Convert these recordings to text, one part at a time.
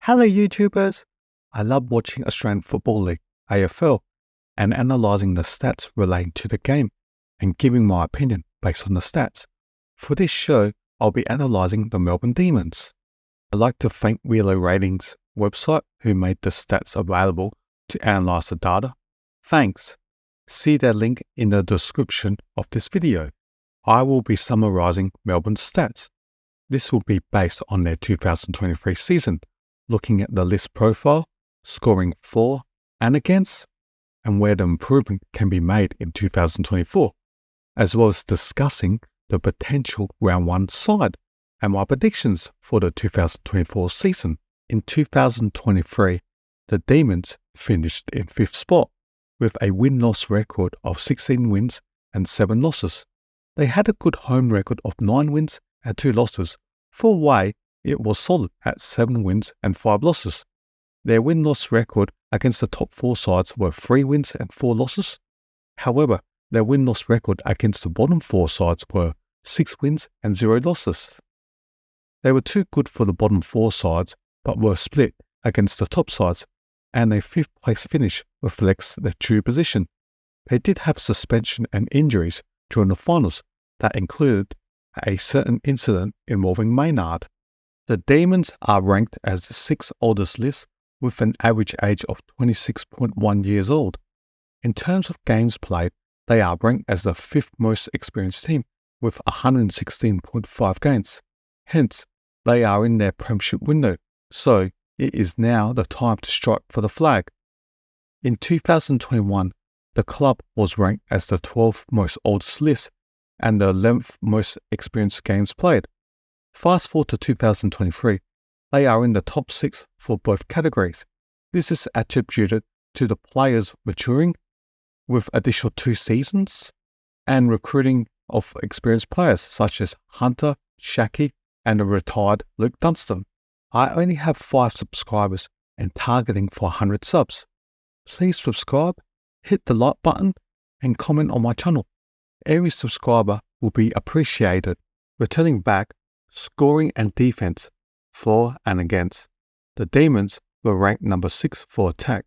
Hello YouTubers! I love watching Australian Football League, AFL, and analysing the stats relating to the game and giving my opinion based on the stats. For this show, I'll be analysing the Melbourne Demons. I'd like to thank Wheeler Ratings website who made the stats available to analyse the data. Thanks! See their link in the description of this video. I will be summarising Melbourne's stats. This will be based on their 2023 season, looking at the list profile, scoring for and against, and where the improvement can be made in 2024, as well as discussing the potential round 1 side and my predictions for the 2024 season. In 2023, the Demons finished in 5th spot with a win-loss record of 16 wins and 7 losses. They had a good home record of 9 wins and 2 losses. For away, it was solid at 7 wins and 5 losses. Their win-loss record against the top 4 sides were 3 wins and 4 losses. However, their win-loss record against the bottom 4 sides were 6 wins and 0 losses. They were too good for the bottom 4 sides, but were split against the top sides, and a 5th place finish reflects their true position. They did have suspension and injuries during the finals that included a certain incident involving Maynard. The Demons are ranked as the 6th oldest list with an average age of 26.1 years old. In terms of games played, they are ranked as the 5th most experienced team with 116.5 games. Hence, they are in their premiership window, so it is now the time to strike for the flag. In 2021, the club was ranked as the 12th most oldest list and the 11th most experienced games played. Fast forward to 2023, they are in the top 6 for both categories. This is attributed to the players maturing with additional 2 seasons and recruiting of experienced players such as Hunter, Shaki, and the retired Luke Dunstan. I only have 5 subscribers and targeting for 100 subs. Please subscribe, hit the like button, and comment on my channel. Every subscriber will be appreciated. Returning back, scoring and defense, for and against. The Demons were ranked number 6 for attack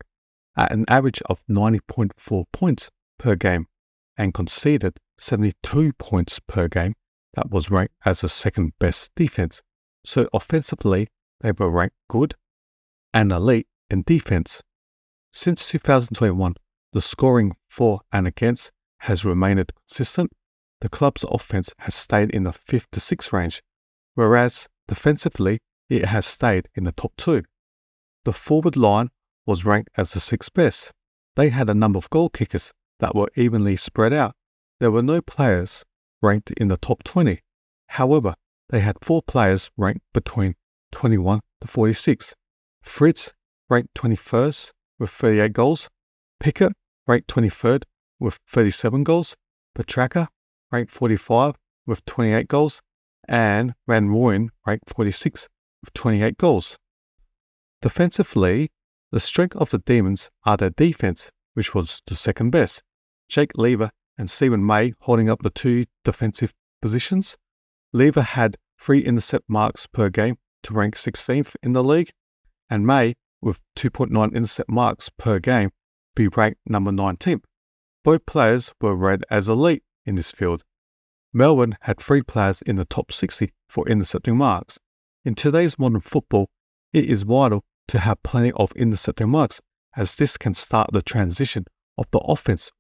at an average of 90.4 points per game and conceded 72 points per game. That was ranked as the 2nd best defense. So offensively, they were ranked good and elite in defense. Since 2021, the scoring for and against has remained consistent. The club's offense has stayed in the 5th to 6th range, whereas defensively, it has stayed in the top 2. The forward line was ranked as the 6th best. They had a number of goal kickers that were evenly spread out. There were no players ranked in the top 20. However, they had 4 players ranked between 21 to 46. Fritz ranked 21st with 38 goals. Pickett ranked 23rd with 37 goals. Petraka ranked 45 with 28 goals. And Van Rooyen ranked 46 with 28 goals. Defensively, the strength of the Demons are their defense, which was the 2nd best. Jake Lever and Stephen May holding up the 2 defensive positions. Lever had 3 intercept marks per game to rank 16th in the league, and May, with 2.9 intercept marks per game, be ranked number 19th. Both players were rated as elite in this field. Melbourne had 3 players in the top 60 for intercepting marks. In today's modern football, it is vital to have plenty of intercepting marks, as this can start the transition of the offense.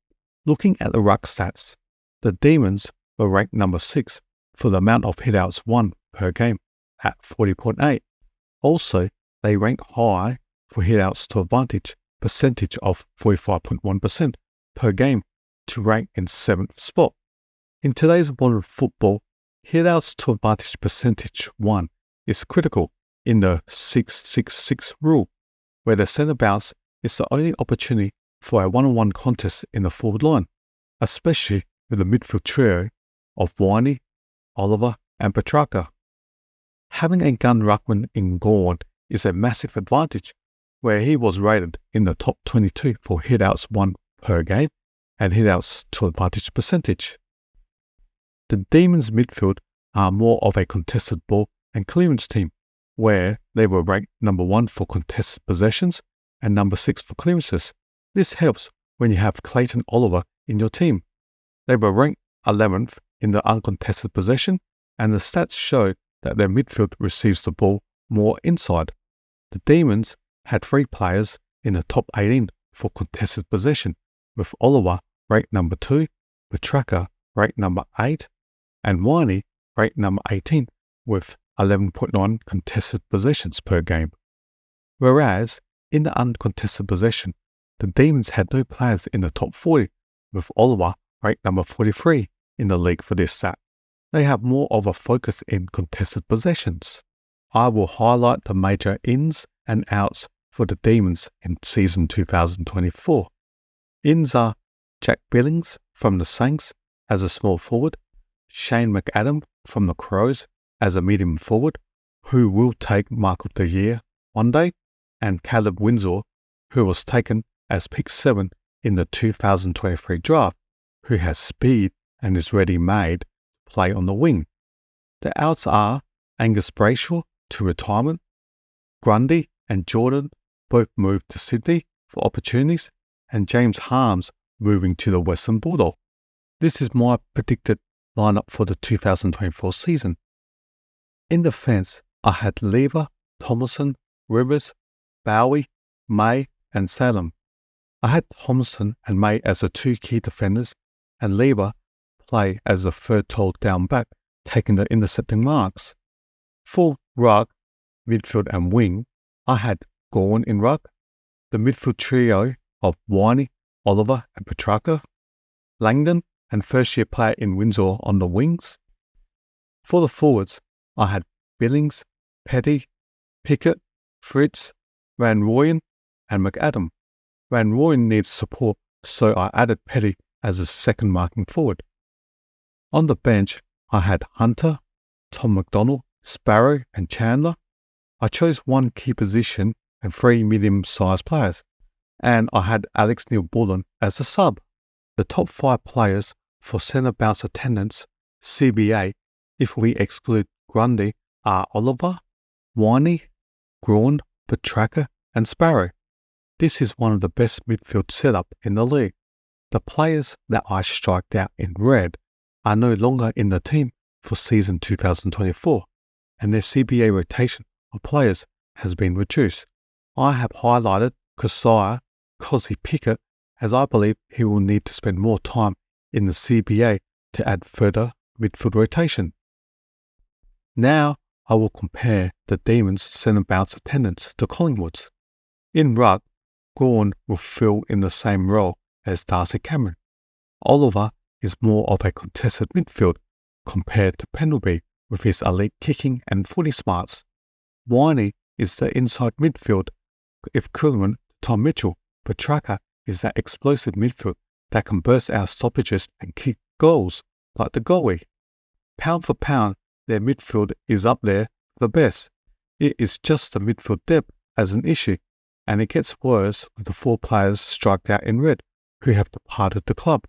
Looking at the ruck stats, the Demons were ranked number 6 for the amount of hitouts won per game at 40.8. Also, they rank high for hitouts to advantage percentage of 45.1% per game to rank in 7th spot. In today's modern football, hitouts to advantage percentage 1 is critical in the 6-6-6 rule, where the centre bounce is the only opportunity for a one-on-one contest in the forward line, especially with the midfield trio of Viney, Oliver and Petraka. Having a gun ruckman in Gawn is a massive advantage, where he was rated in the top 22 for hitouts won per game and hitouts to advantage percentage. The Demons midfield are more of a contested ball and clearance team, where they were ranked number 1 for contested possessions and number 6 for clearances. This helps when you have Clayton Oliver in your team. They were ranked 11th in the uncontested possession, and the stats show that their midfield receives the ball more inside. The Demons had 3 players in the top 18 for contested possession, with Oliver ranked number 2, Petrarca ranked number 8, and Winey ranked number 18 with 11.9 contested possessions per game. Whereas, in the uncontested possession, the Demons had no players in the top 40, with Oliver ranked number 43 in the league for this stat. They have more of a focus in contested possessions. I will highlight the major ins and outs for the Demons in season 2024. Ins are Jack Billings from the Saints as a small forward, Shane McAdam from the Crows as a medium forward, who will take Mark of the Year one day, and Caleb Windsor, who was taken as pick 7 in the 2023 draft, who has speed and is ready-made to play on the wing. The outs are Angus Brayshaw to retirement, Grundy and Jordan both moved to Sydney for opportunities, and James Harms moving to the Western Bulldogs. This is my predicted lineup for the 2024 season. In defence, I had Lever, Thomason, Rivers, Bowie, May and Salem. I had Thomason and May as the 2 key defenders, and Lever play as the third tall down back, taking the intercepting marks. For ruck, midfield and wing, I had Gawn in ruck, the midfield trio of Winey, Oliver and Petrarca, Langdon and first-year player in Windsor on the wings. For the forwards, I had Billings, Petty, Pickett, Fritz, Van Rooyen and McAdam. Van Rooyen needs support, so I added Petty as a second marking forward. On the bench, I had Hunter, Tom McDonald, Sparrow and Chandler. I chose 1 key position and 3 medium-sized players, and I had Alex Neil-Bullen as a sub. The top 5 players for centre bounce attendance, CBA, if we exclude Grundy, are Oliver, Winey, Gawn, Petrarca and Sparrow. This is one of the best midfield setup in the league. The players that I striked out in red are no longer in the team for season 2024, and their CBA rotation of players has been reduced. I have highlighted Kosiah Cozzy Pickett, as I believe he will need to spend more time in the CBA to add further midfield rotation. Now I will compare the Demons' centre bounce attendance to Collingwood's. In ruck, Gawn will fill in the same role as Darcy Cameron. Oliver is more of a contested midfield compared to Pendlebury with his elite kicking and footy smarts. Winey is the inside midfield equivalent to Tom Mitchell. Petrarca is that explosive midfield that can burst out stoppages and kick goals like the goalie. Pound for pound, their midfield is up there the best. It is just the midfield depth as an issue, and it gets worse with the 4 players striked out in red who have departed the club.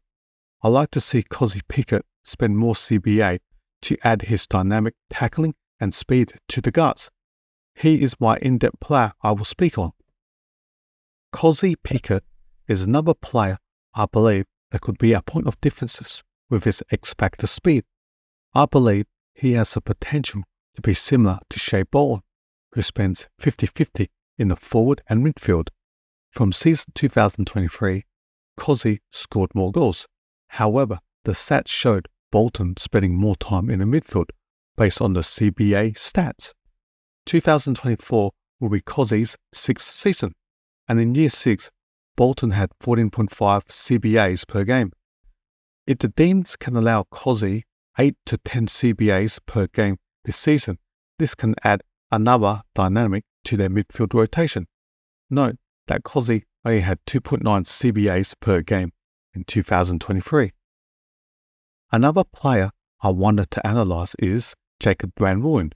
I like to see Cozzy Pickett spend more CBA to add his dynamic tackling and speed to the guts. He is my in-depth player I will speak on. Cozzy Pickett is another player I believe that could be a point of differences with his X-Factor speed. I believe he has the potential to be similar to Shea Bolton, who spends 50-50 in the forward and midfield. From season 2023, Cozzy scored more goals. However, the stats showed Bolton spending more time in the midfield based on the CBA stats. 2024 will be Cozzy's 6th season, and in year 6, Bolton had 14.5 CBAs per game. If the Demons can allow Cozzy 8 to 10 CBAs per game this season, this can add another dynamic to their midfield rotation. Note that Cozzy only had 2.9 CBAs per game in 2023. Another player I wanted to analyse is Jacob Van Rooyen.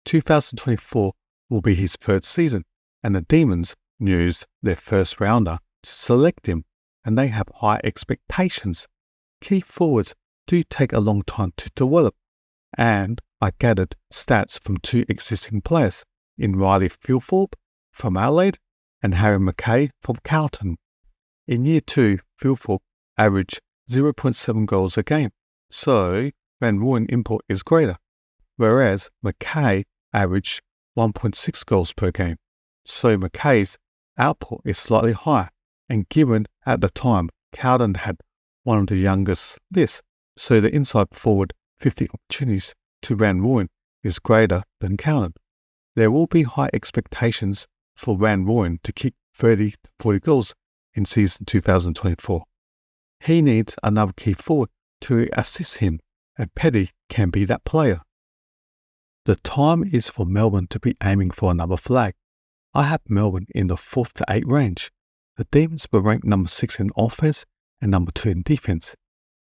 2024 will be his 3rd season, and the Demons used their first rounder to select him, and they have high expectations. Key forwards do take a long time to develop, and I gathered stats from 2 existing players, in Riley Philthorpe from Adelaide and Harry McKay from Carlton. In Year 2, Philthorpe averaged 0.7 goals a game, so Van Rooyen input is greater, whereas McKay averaged 1.6 goals per game, so McKay's output is slightly higher, and given at the time Carlton had one of the youngest lists, so the inside forward 50 opportunities to Van Rooyen is greater than Carlton. There will be high expectations for Van Rooyen to kick 30 to 40 goals in season 2024. He needs another key forward to assist him, and Petty can be that player. The time is for Melbourne to be aiming for another flag. I have Melbourne in the 4th to 8th range. The Demons were ranked number 6 in offense and number 2 in defense.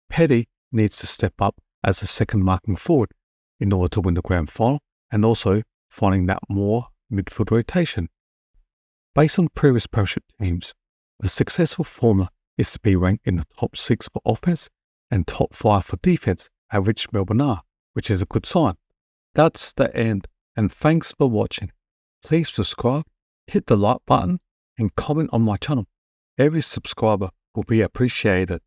Petty needs to step up as a second marking forward in order to win the grand final and also finding that more midfield rotation. Based on previous premiership teams, the successful formula is to be ranked in the top 6 for offense and top 5 for defense, at which Melbourne are, which is a good sign. That's the end, and thanks for watching. Please subscribe, hit the like button, and comment on my channel. Every subscriber will be appreciated.